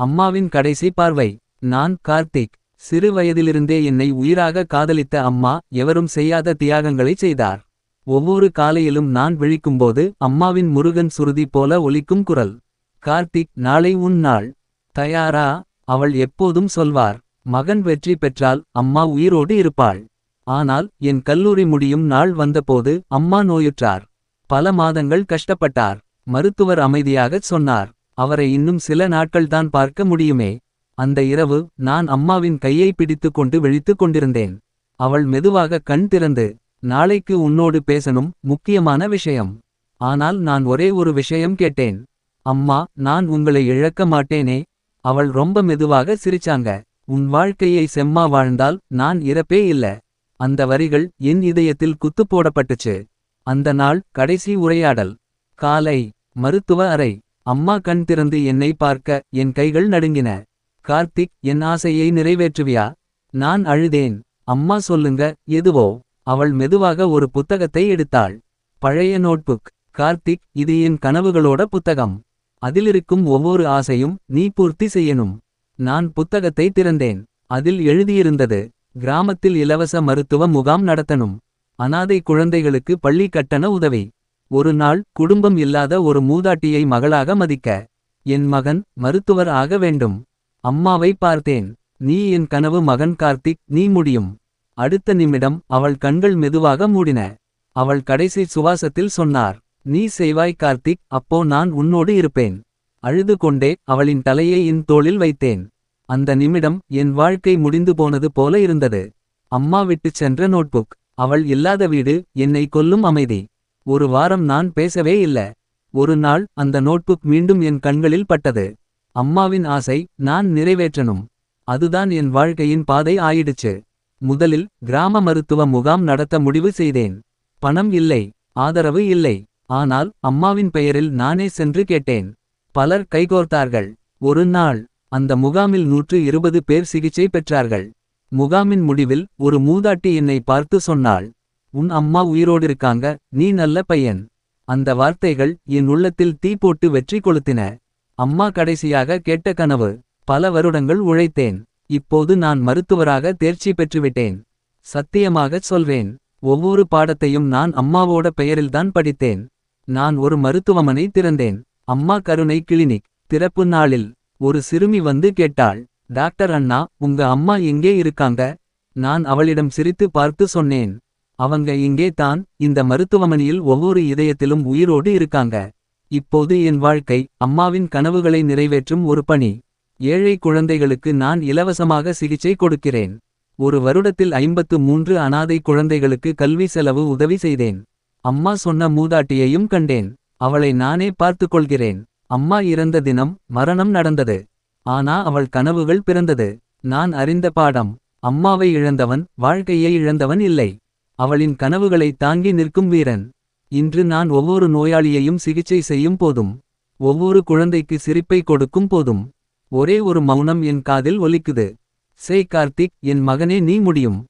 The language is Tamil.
அம்மாவின் கடைசி பார்வை. நான் கார்த்திக். சிறு வயதிலிருந்தே என்னை உயிராக காதலித்த அம்மா எவரும் செய்யாத தியாகங்களைச் செய்தார். ஒவ்வொரு காலையிலும் நான் விழிக்கும்போது அம்மாவின் முருகன் சுருதி போல ஒலிக்கும் குரல். கார்த்திக், நாளை உன் நாள். தயாரா? அவள் எப்போதும் சொல்வார். மகன் வெற்றி பெற்றால் அம்மா உயிரோடு இருப்பாள். ஆனால் என் கல்லூரி முடியும் நாள் வந்தபோது அம்மா நோயுற்றார். பல மாதங்கள் கஷ்டப்பட்டார். மருத்துவர் அமைதியாகச் சொன்னார், அவரை இன்னும் சில நாட்கள்தான் பார்க்க முடியுமே. அந்த இரவு நான் அம்மாவின் கையை பிடித்துக் கொண்டு விழித்துக் கொண்டிருந்தேன். அவள் மெதுவாக கண் திறந்து, நாளைக்கு உன்னோடு பேசணும், முக்கியமான விஷயம். ஆனால் நான் ஒரே ஒரு விஷயம் கேட்டேன். அம்மா, நான் உங்களை இழக்க மாட்டேனே. அவள் ரொம்ப மெதுவாக சிரிச்சாங்க. உன் வாழ்க்கையை செம்மா வாழ்ந்தால் நான் இறப்பே இல்ல. அந்த வரிகள் என் இதயத்தில் குத்து போடப்பட்டுச்சு. அந்த நாள் கடைசி உரையாடல். காலை. மருத்துவ அறை. அம்மா கண் திறந்து என்னை பார்க்க என் கைகள் நடுங்கின. கார்த்திக், என் ஆசையை நிறைவேற்றுவியா? நான் அழுதேன். அம்மா சொல்லுங்க, எதுவோ. அவள் மெதுவாக ஒரு புத்தகத்தை எடுத்தாள். பழைய நோட்புக். கார்த்திக், இது என் கனவுகளோட புத்தகம். அதிலிருக்கும் ஒவ்வொரு ஆசையும் நீ பூர்த்தி செய்யணும். நான் புத்தகத்தை திறந்தேன். அதில் எழுதியிருந்தது, கிராமத்தில் இலவச மருத்துவ முகாம் நடத்தணும். அனாதை குழந்தைகளுக்கு பள்ளி கட்டண உதவி. ஒரு நாள் குடும்பம் இல்லாத ஒரு மூதாட்டியை மகளாக மதிக்க. என் மகன் மருத்துவர் ஆக வேண்டும். அம்மாவை பார்த்தேன். நீ என் கனவு மகன் கார்த்திக், நீ முடியும். அடுத்த நிமிடம் அவள் கண்கள் மெதுவாக மூடின. அவள் கடைசி சுவாசத்தில் சொன்னார், நீ செய்வாய் கார்த்திக், அப்போ நான் உன்னோடு இருப்பேன். அழுது கொண்டே அவளின் தலையை என் தோளில் வைத்தேன். அந்த நிமிடம் என் வாழ்க்கை முடிந்து போனது போல இருந்தது. அம்மா விட்டுச் சென்ற நோட்புக். அவள் இல்லாத வீடு, என்னை கொல்லும் அமைதி. ஒரு வாரம் நான் பேசவே இல்ல. ஒரு நாள் அந்த நோட்புக் மீண்டும் என் கண்களில் பட்டது. அம்மாவின் ஆசை நான் நிறைவேற்றணும். அதுதான் என் வாழ்க்கையின் பாதை ஆயிடுச்சு. முதலில் கிராம மருத்துவ முகாம் நடத்த முடிவு செய்தேன். பணம் இல்லை, ஆதரவு இல்லை. ஆனால் அம்மாவின் பெயரில் நானே சென்று கேட்டேன். பலர் கைகோர்த்தார்கள். ஒரு நாள் அந்த முகாமில் 120 பேர் சிகிச்சை பெற்றார்கள். முகாமின் முடிவில் ஒரு மூதாட்டி என்னை பார்த்து சொன்னாள், உன் அம்மா உயிரோடிருக்காங்க, நீ நல்ல பையன். அந்த வார்த்தைகள் என் உள்ளத்தில் தீ போட்டு வெற்றி கொளுத்தின. அம்மா கடைசியாக கேட்ட கனவு. பல வருடங்கள் உழைத்தேன். இப்போது நான் மருத்துவராக தேர்ச்சி பெற்றுவிட்டேன். சத்தியமாகச் சொல்வேன், ஒவ்வொரு பாடத்தையும் நான் அம்மாவோட பெயரில்தான் படித்தேன். நான் ஒரு மருத்துவமனை திறந்தேன். அம்மா கருணை கிளினிக். திறப்பு நாளில் ஒரு சிறுமி வந்து கேட்டாள், டாக்டர் அண்ணா, உங்க அம்மா எங்கே இருக்காங்க? நான் அவளிடம் சிரித்து பார்த்து சொன்னேன், அவங்க இங்கே தான், இந்த மருத்துவமனையில் ஒவ்வொரு இதயத்திலும் உயிரோடு இருக்காங்க. இப்போது என் வாழ்க்கை அம்மாவின் கனவுகளை நிறைவேற்றும் ஒரு பணி. ஏழை குழந்தைகளுக்கு நான் இலவசமாக சிகிச்சை கொடுக்கிறேன். ஒரு வருடத்தில் 53 அனாதை குழந்தைகளுக்கு கல்வி செலவு உதவி செய்தேன். அம்மா சொன்ன மூதாட்டியையும் கண்டேன். அவளை நானே பார்த்துக் கொள்கிறேன். அம்மா இறந்த தினம் மரணம் நடந்தது. ஆனா அவள் கனவுகள் பிறந்தது. நான் அறிந்த பாடம், அம்மாவை இழந்தவன் வாழ்க்கையை இழந்தவன் இல்லை. அவளின் கனவுகளை தாங்கி நிற்கும் வீரன். இன்று நான் ஒவ்வொரு நோயாளியையும் சிகிச்சை செய்யும் போதும், ஒவ்வொரு குழந்தைக்கு சிரிப்பை கொடுக்கும் போதும், ஒரே ஒரு மௌனம் என் காதில் ஒலிக்குது. செய் கார்த்திக், என் மகனே, நீ முடியும்.